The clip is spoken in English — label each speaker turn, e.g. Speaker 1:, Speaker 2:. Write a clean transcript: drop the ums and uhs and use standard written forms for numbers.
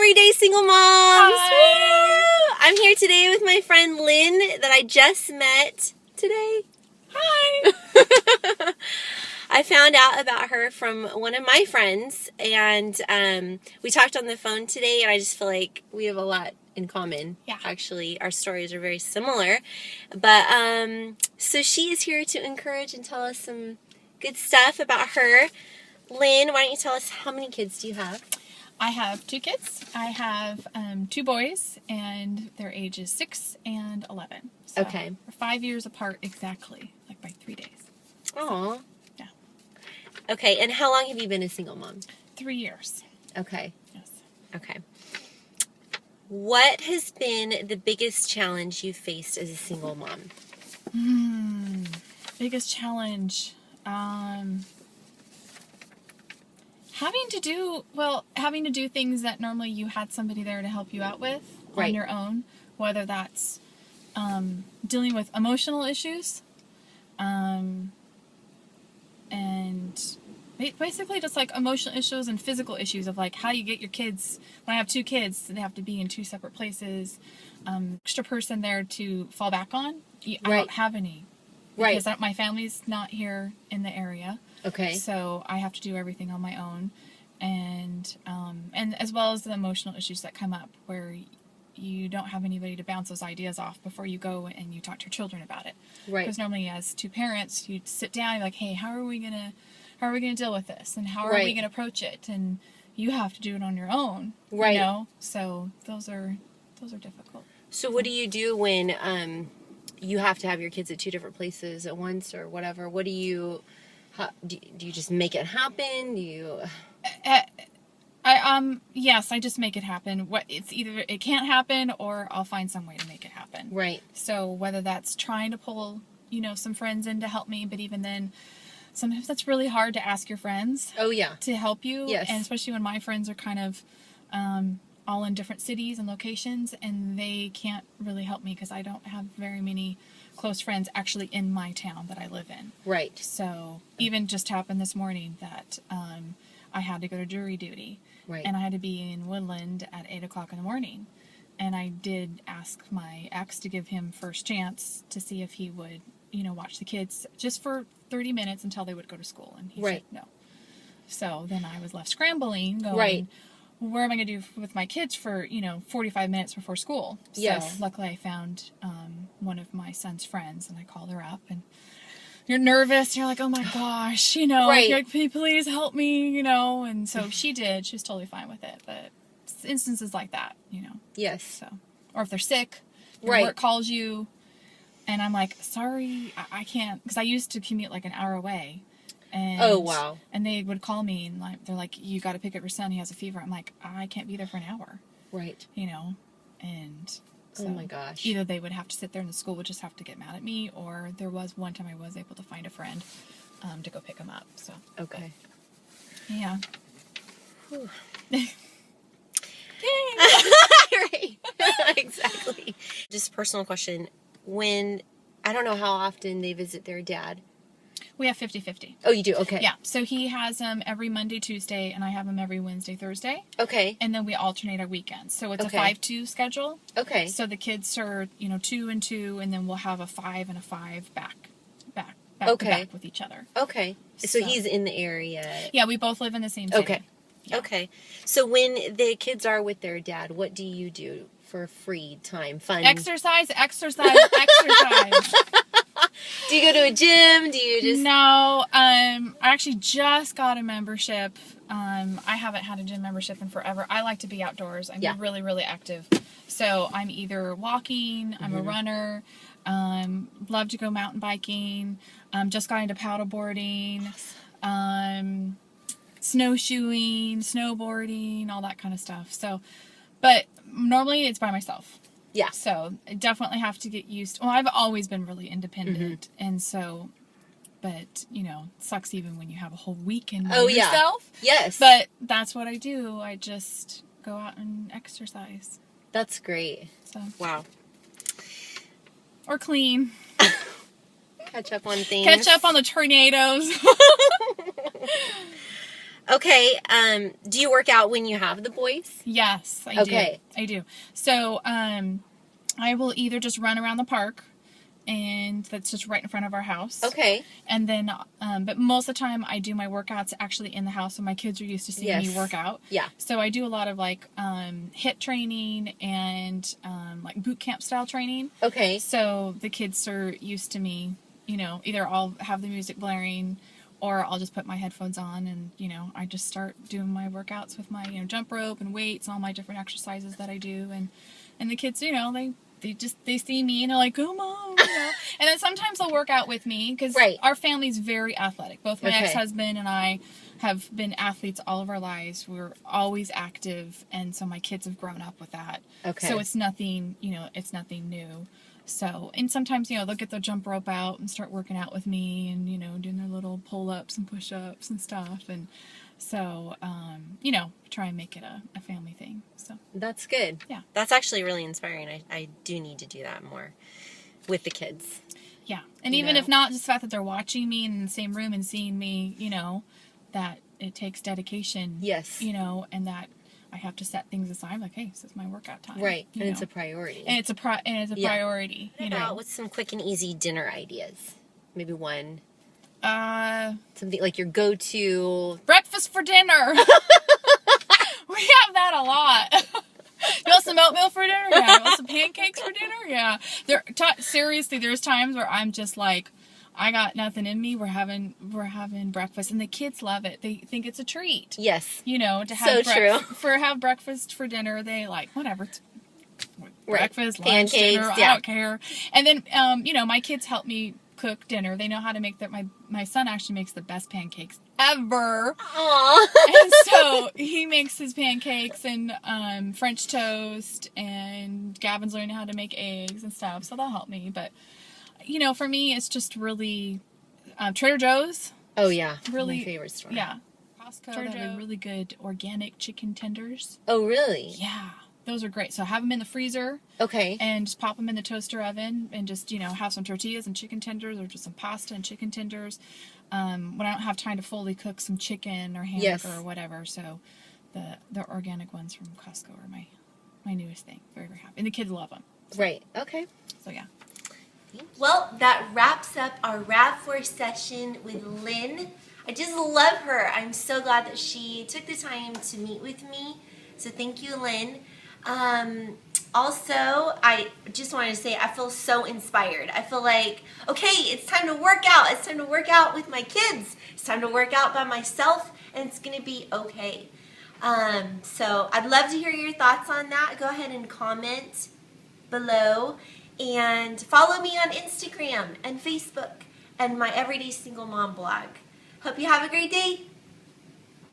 Speaker 1: everyday single moms.
Speaker 2: Hi.
Speaker 1: I'm here today with my friend Lynn that I just met today.
Speaker 2: Hi.
Speaker 1: I found out about her from one of my friends, and we talked on the phone today, and I just feel like we have a lot in common.
Speaker 2: Yeah.
Speaker 1: Actually, our stories are very similar. But so she is here to encourage and tell us some good stuff about her. Lynn, why don't you tell us, how many kids do you have?
Speaker 2: I have 2 kids. I have 2 boys, and their ages 6 and 11. So
Speaker 1: Okay.
Speaker 2: We're 5 years apart exactly, like by 3 days.
Speaker 1: Aw.
Speaker 2: So, yeah.
Speaker 1: Okay, and how long have you been a single mom?
Speaker 2: 3 years.
Speaker 1: Okay.
Speaker 2: Yes.
Speaker 1: Okay. What has been the biggest challenge you've faced as a single mom?
Speaker 2: Biggest challenge. Having to do things that normally you had somebody there to help you out with
Speaker 1: Right.
Speaker 2: on your own, whether that's dealing with emotional issues, and basically just like emotional issues and physical issues of like how you get your kids. When I have 2 kids, they have to be in 2 separate places. Extra person there to fall back on. I
Speaker 1: Right.
Speaker 2: don't have any.
Speaker 1: Right.
Speaker 2: Because my family's not here in the area.
Speaker 1: Okay.
Speaker 2: So I have to do everything on my own, and as well as the emotional issues that come up where you don't have anybody to bounce those ideas off before you go and you talk to your children about it.
Speaker 1: Right.
Speaker 2: Because normally as 2 parents, you sit down and you're like, hey, how are we gonna deal with this, and how are
Speaker 1: Right.
Speaker 2: we gonna approach it, and you have to do it on your own.
Speaker 1: Right.
Speaker 2: You know, so those are difficult.
Speaker 1: So what do you do when you have to have your kids at 2 different places at once or whatever? What do you... do you just make it happen? Do you...
Speaker 2: Yes, I just make it happen. It's either it can't happen or I'll find some way to make it happen.
Speaker 1: Right.
Speaker 2: So whether that's trying to pull, some friends in to help me, but even then, sometimes that's really hard to ask your friends.
Speaker 1: Oh, yeah.
Speaker 2: To help you.
Speaker 1: Yes.
Speaker 2: And especially when my friends are kind of all in different cities and locations, and they can't really help me because I don't have very many close friends actually in my town that I live in.
Speaker 1: Right.
Speaker 2: So even just happened this morning that I had to go to jury duty.
Speaker 1: Right.
Speaker 2: And I had to be in Woodland at 8 o'clock in the morning. And I did ask my ex to give him first chance to see if he would, watch the kids just for 30 minutes until they would go to school. And he
Speaker 1: Right.
Speaker 2: said no. So then I was left scrambling, going,
Speaker 1: Right.
Speaker 2: where am I going to do with my kids for, 45 minutes before school?
Speaker 1: Yes.
Speaker 2: So luckily I found one of my son's friends, and I called her up, and you're nervous. You're like, oh my gosh,
Speaker 1: Right.
Speaker 2: You're like, can you please help me, and so she did. She was totally fine with it. But instances like that,
Speaker 1: Yes.
Speaker 2: so, or if they're sick, your
Speaker 1: Right.
Speaker 2: work calls you, and I'm like, sorry, I can't, because I used to commute like an hour away. And,
Speaker 1: Oh, wow.
Speaker 2: And they would call me, and they're like, you got to pick up your son. He has a fever. I'm like, I can't be there for an hour.
Speaker 1: Right.
Speaker 2: And so
Speaker 1: Oh, my gosh.
Speaker 2: either they would have to sit there and the school would just have to get mad at me, or there was one time I was able to find a friend to go pick him up. So
Speaker 1: Okay.
Speaker 2: yeah.
Speaker 1: Right. Exactly. Just a personal question. I don't know how often they visit their dad.
Speaker 2: We have 50-50.
Speaker 1: Oh, you do? Okay.
Speaker 2: Yeah. So he has him every Monday, Tuesday, and I have him every Wednesday, Thursday.
Speaker 1: Okay.
Speaker 2: And then we alternate our weekends. So it's
Speaker 1: Okay.
Speaker 2: a 5-2 schedule.
Speaker 1: Okay.
Speaker 2: So the kids are, 2 and 2, and then we'll have a 5 and a 5 back
Speaker 1: Okay.
Speaker 2: to back with each other.
Speaker 1: Okay. So he's in the area.
Speaker 2: Yeah, we both live in the same city.
Speaker 1: Okay.
Speaker 2: Yeah.
Speaker 1: Okay. So when the kids are with their dad, what do you do for free time? Fun?
Speaker 2: Exercise.
Speaker 1: Do you go to a gym? Do you just...
Speaker 2: No, I actually just got a membership. I haven't had a gym membership in forever. I like to be outdoors. I'm really, really active. So I'm either walking, I'm a runner, love to go mountain biking, just got into paddleboarding, snowshoeing, snowboarding, all that kind of stuff. So, but normally it's by myself.
Speaker 1: Yeah.
Speaker 2: So I definitely have to get used to, well, I've always been really independent. And so, but, it sucks even when you have a whole weekend by yourself.
Speaker 1: Yes.
Speaker 2: But that's what I do. I just go out and exercise.
Speaker 1: That's great.
Speaker 2: So.
Speaker 1: Wow.
Speaker 2: Or clean.
Speaker 1: Catch up on things.
Speaker 2: Catch up on the tornadoes.
Speaker 1: Okay. Do you work out when you have the boys?
Speaker 2: Yes, I do. I do. So, I will either just run around the park, and that's just right in front of our house.
Speaker 1: Okay.
Speaker 2: And then, but most of the time I do my workouts actually in the house, so my kids are used to seeing me work out.
Speaker 1: Yeah.
Speaker 2: So I do a lot of like HIIT training and like boot camp style training.
Speaker 1: Okay.
Speaker 2: So the kids are used to me, either I'll have the music blaring, or I'll just put my headphones on and, I just start doing my workouts with my, jump rope and weights and all my different exercises that I do. And the kids, they see me and they're like, "Oh, Mom," And then sometimes they'll work out with me because our family's very athletic. Both my ex-husband and I have been athletes all of our lives. We're always active, and so my kids have grown up with that.
Speaker 1: Okay.
Speaker 2: So it's nothing, it's nothing new. So, and sometimes, they'll get the jump rope out and start working out with me and, doing their little pull-ups and push-ups and stuff. And so, try and make it a family thing. So
Speaker 1: that's good.
Speaker 2: Yeah.
Speaker 1: That's actually really inspiring. I do need to do that more with the kids.
Speaker 2: Yeah. And even if not, just the fact that they're watching me in the same room and seeing me, that it takes dedication.
Speaker 1: Yes.
Speaker 2: And that I have to set things aside. I'm like, hey, this is my workout time.
Speaker 1: Right. And it's a priority.
Speaker 2: And it's a priority.
Speaker 1: What's some quick and easy dinner ideas? Maybe one.
Speaker 2: Something
Speaker 1: like your go-to
Speaker 2: breakfast for dinner. We have that a lot. You want some oatmeal for dinner? Yeah. You want some pancakes for dinner? Yeah. Seriously, there's times where I'm just like, I got nothing in me. We're having breakfast, and the kids love it. They think it's a treat.
Speaker 1: Yes.
Speaker 2: To have
Speaker 1: have
Speaker 2: breakfast for dinner. They like whatever. Breakfast, lunch,
Speaker 1: pancakes,
Speaker 2: dinner. I don't care. And then my kids help me cook dinner. They know how to make that. My son actually makes the best pancakes ever.
Speaker 1: Aww.
Speaker 2: And so he makes his pancakes and French toast, and Gavin's learning how to make eggs and stuff. So they'll help me. But for me, it's just really Trader Joe's.
Speaker 1: Oh yeah,
Speaker 2: really
Speaker 1: my favorite store.
Speaker 2: Yeah, Costco. They have really good organic chicken tenders.
Speaker 1: Oh really?
Speaker 2: Yeah. Those are great. So have them in the freezer.
Speaker 1: Okay.
Speaker 2: And just pop them in the toaster oven and just, have some tortillas and chicken tenders, or just some pasta and chicken tenders. When I don't have time to fully cook some chicken or hamburger or whatever. So the organic ones from Costco are my newest thing. Very, very happy. And the kids love them. So.
Speaker 1: Right. Okay.
Speaker 2: So yeah.
Speaker 1: Well, that wraps up our RAV4 session with Lynn. I just love her. I'm so glad that she took the time to meet with me. So thank you, Lynn. Also, I just wanted to say I feel so inspired. I feel like, okay, it's time to work out. It's time to work out with my kids. It's time to work out by myself, and it's going to be okay. So I'd love to hear your thoughts on that. Go ahead and comment below, and follow me on Instagram and Facebook and my Everyday Single Mom blog. Hope you have a great day.